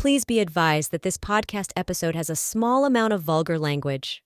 Please be advised that this podcast episode has a small amount of vulgar language.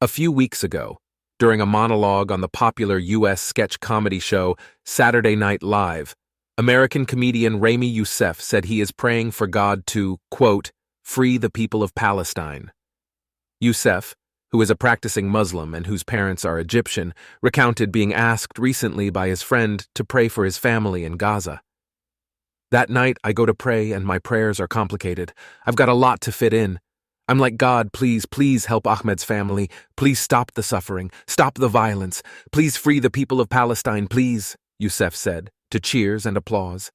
A few weeks ago, during a monologue on the popular U.S. sketch comedy show Saturday Night Live, American comedian Ramy Youssef said he is praying for God to, quote, free the people of Palestine. Youssef, who is a practicing Muslim and whose parents are Egyptian, recounted being asked recently by his friend to pray for his family in Gaza. That night, I go to pray and my prayers are complicated. I've got a lot to fit in. I'm like, God, please help Ahmed's family. Please stop the suffering. Stop the violence. Please free the people of Palestine, please, Youssef said, to cheers and applause.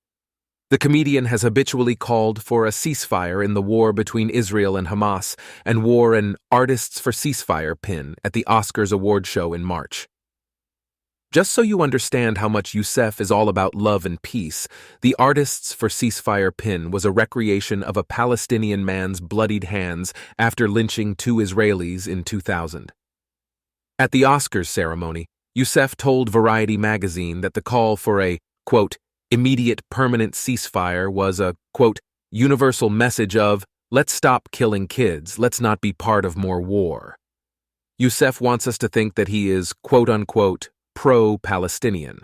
The comedian has habitually called for a ceasefire in the war between Israel and Hamas and wore an Artists for Ceasefire pin at the Oscars award show in March. Just so you understand how much Youssef is all about love and peace, the Artists for Ceasefire pin was a recreation of a Palestinian man's bloodied hands after lynching 2 Israelis in 2000. At the Oscars ceremony, Youssef told Variety magazine that the call for a, quote, immediate permanent ceasefire was a, quote, universal message of, let's stop killing kids, let's not be part of more war. Youssef wants us to think that he is, quote-unquote, pro-Palestinian,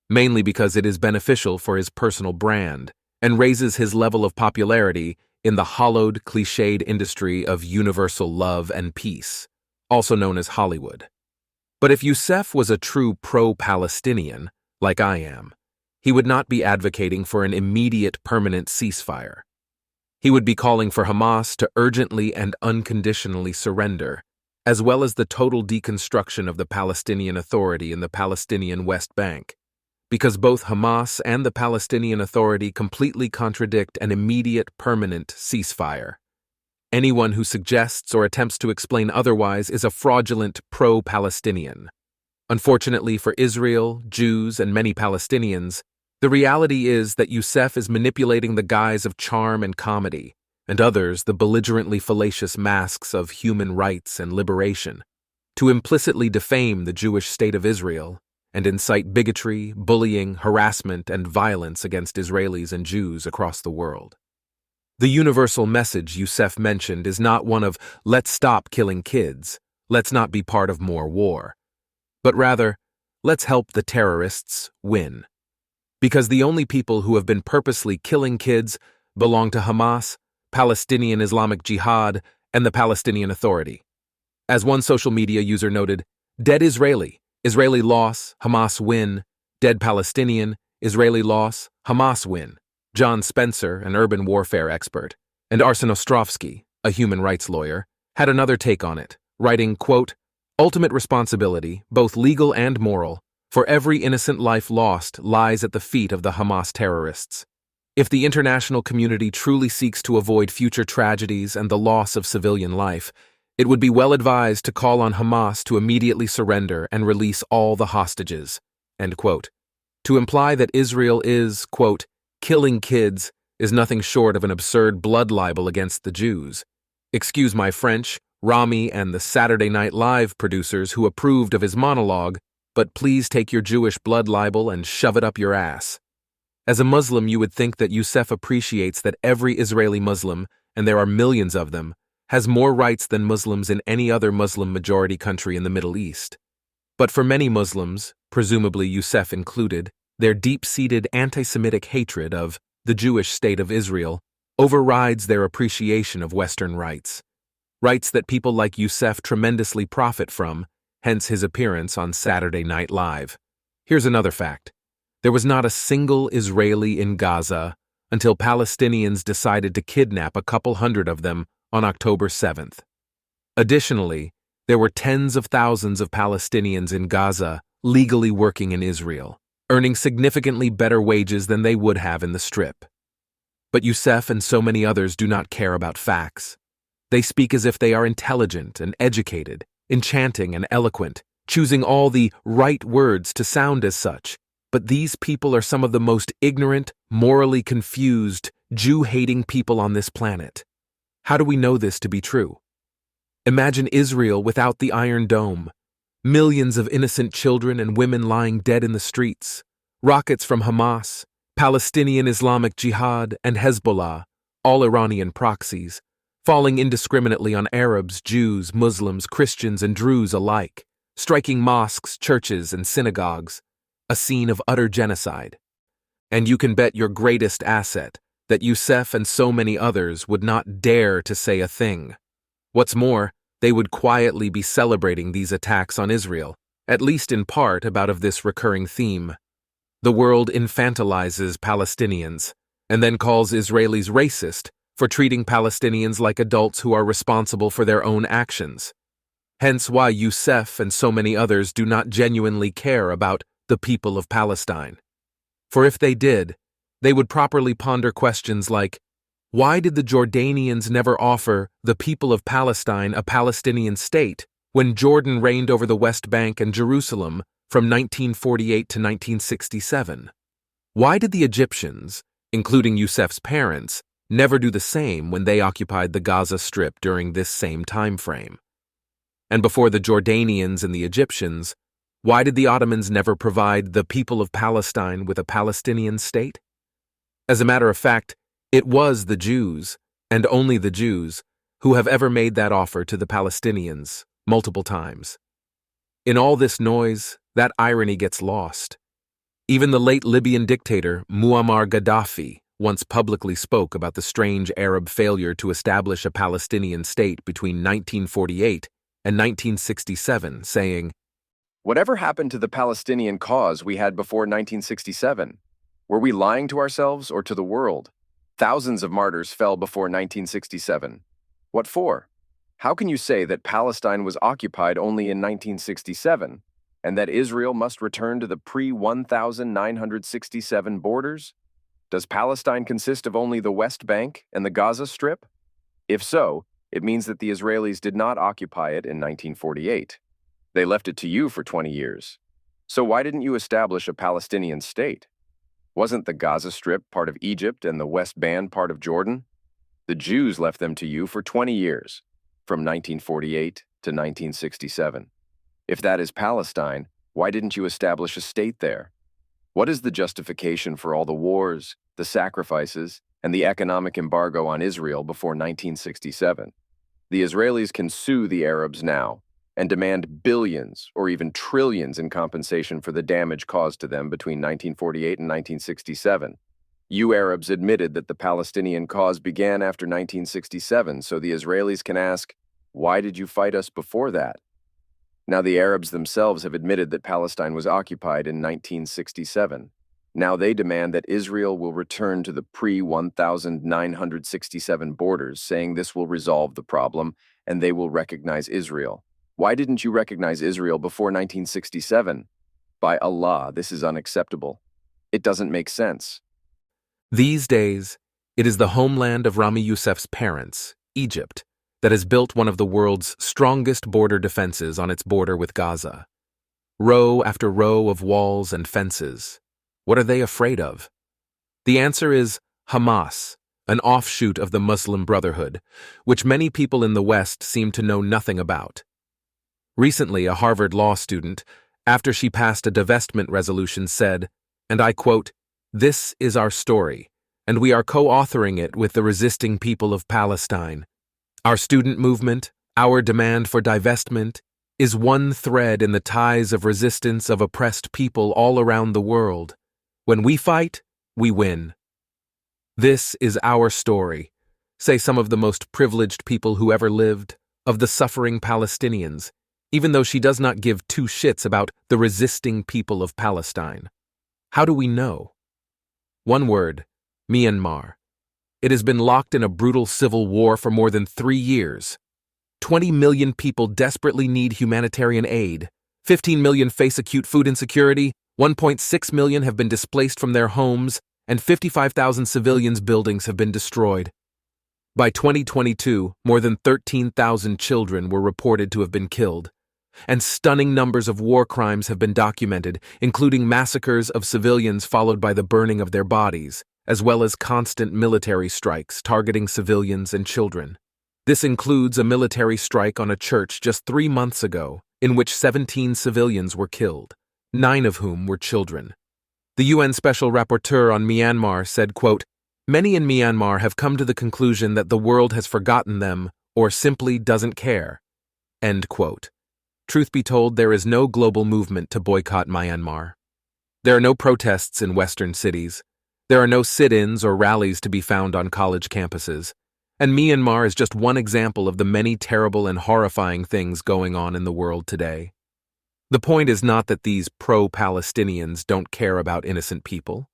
mainly because it is beneficial for his personal brand and raises his level of popularity in the hollowed, cliched industry of universal love and peace, also known as Hollywood. But if Youssef was a true pro-Palestinian, like I am, he would not be advocating for an immediate permanent ceasefire. He would be calling for Hamas to urgently and unconditionally surrender, as well as the total deconstruction of the Palestinian Authority in the Palestinian West Bank, because both Hamas and the Palestinian Authority completely contradict an immediate permanent ceasefire. Anyone who suggests or attempts to explain otherwise is a fraudulent pro-Palestinian. Unfortunately for Israel, Jews, and many Palestinians, the reality is that Youssef is manipulating the guise of charm and comedy, and others the belligerently fallacious masks of human rights and liberation, to implicitly defame the Jewish state of Israel and incite bigotry, bullying, harassment, and violence against Israelis and Jews across the world. The universal message Youssef mentioned is not one of, let's stop killing kids, let's not be part of more war, but rather, let's help the terrorists win. Because the only people who have been purposely killing kids belong to Hamas, Palestinian Islamic Jihad, and the Palestinian Authority. As one social media user noted, dead Israeli, Israeli loss, Hamas win, dead Palestinian, Israeli loss, Hamas win. John Spencer, an urban warfare expert, and Arsen Ostrovsky, a human rights lawyer, had another take on it, writing, quote, ultimate responsibility, both legal and moral, for every innocent life lost lies at the feet of the Hamas terrorists. If the international community truly seeks to avoid future tragedies and the loss of civilian life, it would be well advised to call on Hamas to immediately surrender and release all the hostages, end quote. To imply that Israel is, quote, killing kids is nothing short of an absurd blood libel against the Jews. Excuse my French, Ramy and the Saturday Night Live producers who approved of his monologue, but please take your Jewish blood libel and shove it up your ass. As a Muslim, you would think that Youssef appreciates that every Israeli Muslim, and there are millions of them, has more rights than Muslims in any other Muslim-majority country in the Middle East. But for many Muslims, presumably Youssef included, their deep-seated anti-Semitic hatred of the Jewish state of Israel overrides their appreciation of Western rights. Rights that people like Youssef tremendously profit from, hence his appearance on Saturday Night Live. Here's another fact. There was not a single Israeli in Gaza until Palestinians decided to kidnap a couple hundred of them on October 7th. Additionally, there were tens of thousands of Palestinians in Gaza legally working in Israel, earning significantly better wages than they would have in the Strip. But Youssef and so many others do not care about facts. They speak as if they are intelligent and educated, enchanting and eloquent, choosing all the right words to sound as such. But these people are some of the most ignorant, morally confused, Jew-hating people on this planet. How do we know this to be true? Imagine Israel without the Iron Dome, millions of innocent children and women lying dead in the streets, Rockets from Hamas, Palestinian Islamic Jihad, and Hezbollah, all Iranian proxies, falling indiscriminately on Arabs, Jews, Muslims, Christians, and Druze alike, striking mosques, churches, and synagogues, a scene of utter genocide. And you can bet your greatest asset that Youssef and so many others would not dare to say a thing. What's more, they would quietly be celebrating these attacks on Israel, at least in part about of this recurring theme. The world infantilizes Palestinians, and then calls Israelis racist for treating Palestinians like adults who are responsible for their own actions. Hence why Youssef and so many others do not genuinely care about the people of Palestine. For if they did, they would properly ponder questions like, why did the Jordanians never offer the people of Palestine a Palestinian state when Jordan reigned over the West Bank and Jerusalem from 1948 to 1967? Why did the Egyptians, including Youssef's parents, never do the same when they occupied the Gaza Strip during this same time frame? And before the Jordanians and the Egyptians, why did the Ottomans never provide the people of Palestine with a Palestinian state? As a matter of fact, it was the Jews, and only the Jews, who have ever made that offer to the Palestinians multiple times. In all this noise, that irony gets lost. Even the late Libyan dictator Muammar Gaddafi once publicly spoke about the strange Arab failure to establish a Palestinian state between 1948 and 1967, saying, "Whatever happened to the Palestinian cause we had before 1967? Were we lying to ourselves or to the world? Thousands of martyrs fell before 1967. What for? How can you say that Palestine was occupied only in 1967, and that Israel must return to the pre-1967 borders? Does Palestine consist of only the West Bank and the Gaza Strip? If so, it means that the Israelis did not occupy it in 1948. They left it to you for 20 years. So why didn't you establish a Palestinian state? Wasn't the Gaza Strip part of Egypt and the West Bank part of Jordan? The Jews left them to you for 20 years, from 1948 to 1967. If that is Palestine, why didn't you establish a state there? What is the justification for all the wars, the sacrifices, and the economic embargo on Israel before 1967? The Israelis can sue the Arabs now and demand billions or even trillions in compensation for the damage caused to them between 1948 and 1967. You Arabs admitted that the Palestinian cause began after 1967, so the Israelis can ask, why did you fight us before that? Now the Arabs themselves have admitted that Palestine was occupied in 1967. Now they demand that Israel will return to the pre-1967 borders, saying this will resolve the problem and they will recognize Israel. Why didn't you recognize Israel before 1967? By Allah, this is unacceptable. It doesn't make sense. These days, it is the homeland of Rami Youssef's parents, Egypt, that has built one of the world's strongest border defenses on its border with Gaza. Row after row of walls and fences. What are they afraid of? The answer is Hamas, an offshoot of the Muslim Brotherhood, which many people in the West seem to know nothing about. Recently, a Harvard law student, after she passed a divestment resolution, said, and I quote, "This is our story, and we are co-authoring it with the resisting people of Palestine. Our student movement, our demand for divestment, is one thread in the ties of resistance of oppressed people all around the world. When we fight, we win. This is our story," say some of the most privileged people who ever lived, of the suffering Palestinians, even though she does not give two shits about the resisting people of Palestine. How do we know? One word, Myanmar. It has been locked in a brutal civil war for more than 3 years. 20 million people desperately need humanitarian aid. 15 million face acute food insecurity. 1.6 million have been displaced from their homes, and 55,000 civilians' buildings have been destroyed. By 2022, more than 13,000 children were reported to have been killed, and stunning numbers of war crimes have been documented, including massacres of civilians followed by the burning of their bodies, as well as constant military strikes targeting civilians and children. This includes a military strike on a church just 3 months ago, in which 17 civilians were killed, 9 of whom were children. The UN Special Rapporteur on Myanmar said, quote, "Many in Myanmar have come to the conclusion that the world has forgotten them or simply doesn't care." End quote. Truth be told, there is no global movement to boycott Myanmar. There are no protests in Western cities. There are no sit-ins or rallies to be found on college campuses. And Myanmar is just one example of the many terrible and horrifying things going on in the world today. The point is not that these pro-Palestinians don't care about innocent people.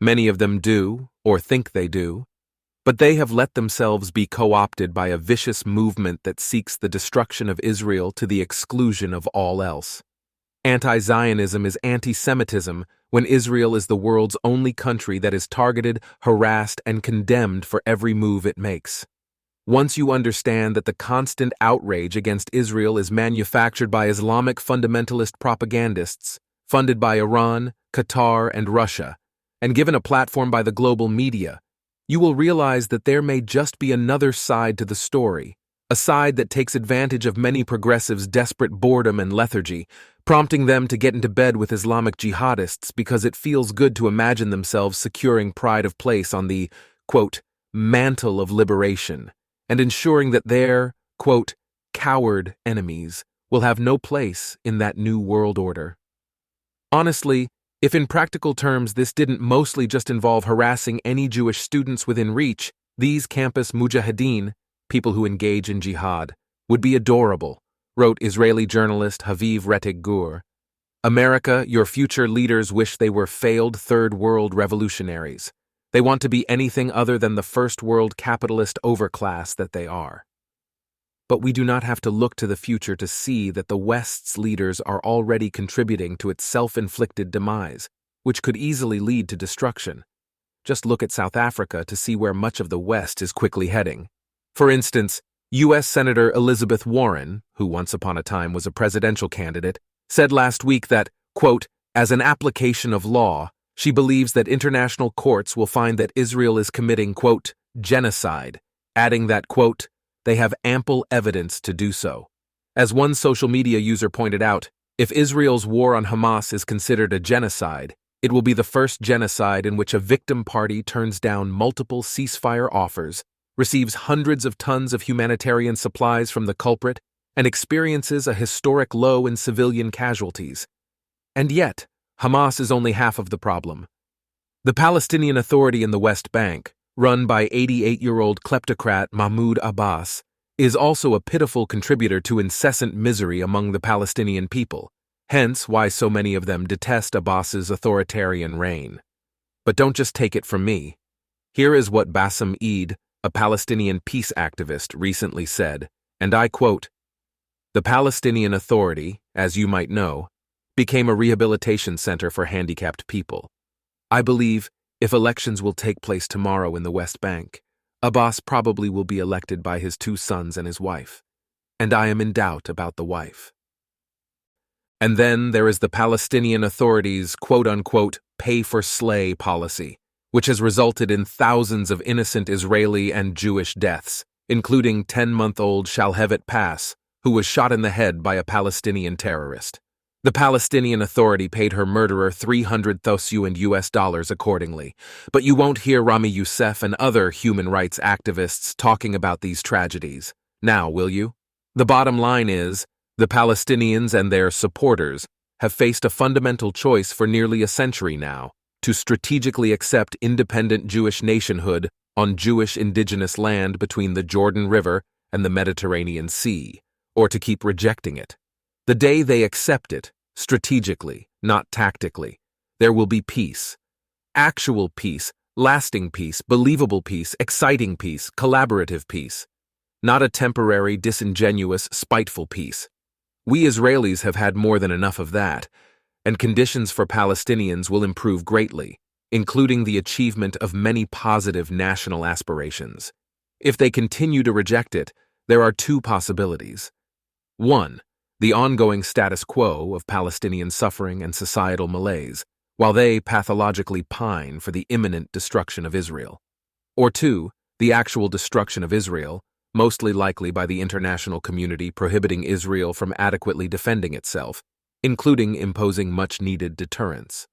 Many of them do, or think they do. But they have let themselves be co-opted by a vicious movement that seeks the destruction of Israel to the exclusion of all else. Anti-Zionism is anti-Semitism when Israel is the world's only country that is targeted, harassed, and condemned for every move it makes. Once you understand that the constant outrage against Israel is manufactured by Islamic fundamentalist propagandists, funded by Iran, Qatar, and Russia, and given a platform by the global media, you will realize that there may just be another side to the story, a side that takes advantage of many progressives' desperate boredom and lethargy, prompting them to get into bed with Islamic jihadists because it feels good to imagine themselves securing pride of place on the, quote, mantle of liberation, and ensuring that their, quote, coward enemies will have no place in that new world order. Honestly, if in practical terms this didn't mostly just involve harassing any Jewish students within reach, these campus mujahideen, people who engage in jihad, would be adorable, wrote Israeli journalist Haviv Rettig Gur. America, your future leaders wish they were failed third world revolutionaries. They want to be anything other than the first world capitalist overclass that they are. But we do not have to look to the future to see that the West's leaders are already contributing to its self-inflicted demise, which could easily lead to destruction. Just look at South Africa to see where much of the West is quickly heading. For instance, U.S. Senator Elizabeth Warren, who once upon a time was a presidential candidate, said last week that, quote, as an application of law, she believes that international courts will find that Israel is committing, quote, genocide, adding that, quote, they have ample evidence to do so. As one social media user pointed out, if Israel's war on Hamas is considered a genocide, it will be the first genocide in which a victim party turns down multiple ceasefire offers, receives hundreds of tons of humanitarian supplies from the culprit, and experiences a historic low in civilian casualties. And yet, Hamas is only half of the problem. The Palestinian Authority in the West Bank, run by 88-year-old kleptocrat Mahmoud Abbas, is also a pitiful contributor to incessant misery among the Palestinian people, hence why so many of them detest Abbas's authoritarian reign. But don't just take it from me. Here is what Bassem Eid, a Palestinian peace activist, recently said, and I quote, "The Palestinian Authority, as you might know, became a rehabilitation center for handicapped people. I believe if elections will take place tomorrow in the West Bank, Abbas probably will be elected by his 2 sons and his wife, and I am in doubt about the wife." And then there is the Palestinian Authority's quote-unquote pay-for-slay policy, which has resulted in thousands of innocent Israeli and Jewish deaths, including 10-month-old Shalhevet Pass, who was shot in the head by a Palestinian terrorist. The Palestinian Authority paid her murderer $300,000 accordingly, but you won't hear Rami Youssef and other human rights activists talking about these tragedies. Now, will you? The bottom line is, the Palestinians and their supporters have faced a fundamental choice for nearly a century now, to strategically accept independent Jewish nationhood on Jewish indigenous land between the Jordan River and the Mediterranean Sea, or to keep rejecting it. The day they accept it, strategically, not tactically, there will be peace. Actual peace, lasting peace, believable peace, exciting peace, collaborative peace. Not a temporary, disingenuous, spiteful peace. We Israelis have had more than enough of that, and conditions for Palestinians will improve greatly, including the achievement of many positive national aspirations. If they continue to reject it, there are 2 possibilities. 1. The ongoing status quo of Palestinian suffering and societal malaise, while they pathologically pine for the imminent destruction of Israel. Or 2. The actual destruction of Israel, mostly likely by the international community prohibiting Israel from adequately defending itself, including imposing much-needed deterrence.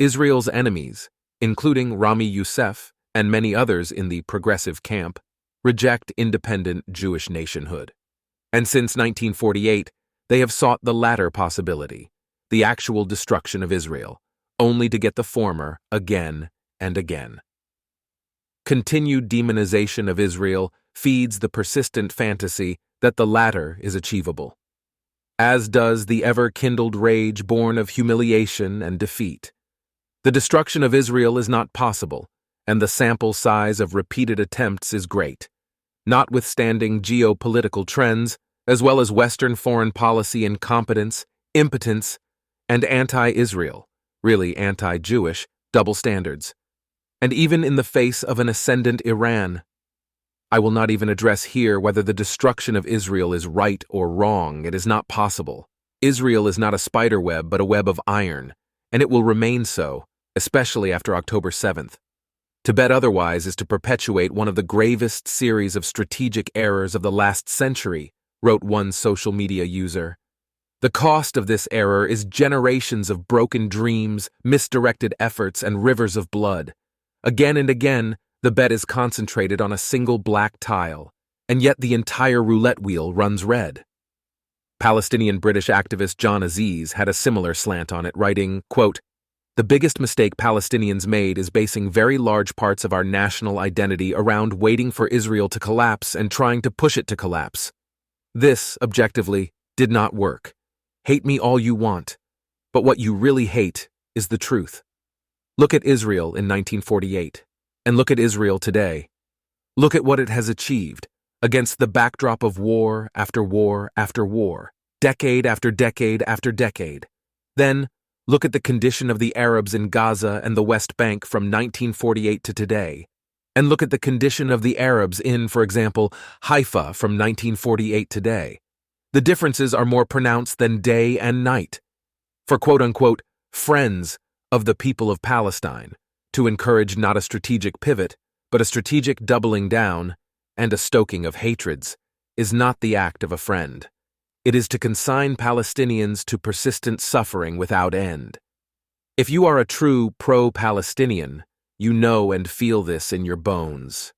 Israel's enemies, including Rami Youssef and many others in the progressive camp, reject independent Jewish nationhood. And since 1948, they have sought the latter possibility, the actual destruction of Israel, only to get the former again and again. Continued demonization of Israel feeds the persistent fantasy that the latter is achievable, as does the ever-kindled rage born of humiliation and defeat. The destruction of Israel is not possible, and the sample size of repeated attempts is great. Notwithstanding geopolitical trends, as well as Western foreign policy incompetence, impotence, and anti-Israel, really anti-Jewish, double standards. And even in the face of an ascendant Iran, I will not even address here whether the destruction of Israel is right or wrong. It is not possible. Israel is not a spider web, but a web of iron, and it will remain so, especially after October 7th. To bet otherwise is to perpetuate one of the gravest series of strategic errors of the last century, wrote one social media user. The cost of this error is generations of broken dreams, misdirected efforts, and rivers of blood. Again and again, the bet is concentrated on a single black tile, and yet the entire roulette wheel runs red. Palestinian British activist John Aziz had a similar slant on it, writing, quote, "The biggest mistake Palestinians made is basing very large parts of our national identity around waiting for Israel to collapse and trying to push it to collapse. This, objectively, did not work. Hate me all you want, but what you really hate is the truth. Look at Israel in 1948, and look at Israel today. Look at what it has achieved against the backdrop of war after war after war, decade after decade after decade. Then, look at the condition of the Arabs in Gaza and the West Bank from 1948 to today, and look at the condition of the Arabs in, for example, Haifa from 1948 today. The differences are more pronounced than day and night. For quote-unquote friends of the people of Palestine, to encourage not a strategic pivot, but a strategic doubling down and a stoking of hatreds, is not the act of a friend. It is to consign Palestinians to persistent suffering without end. If you are a true pro-Palestinian, you know and feel this in your bones.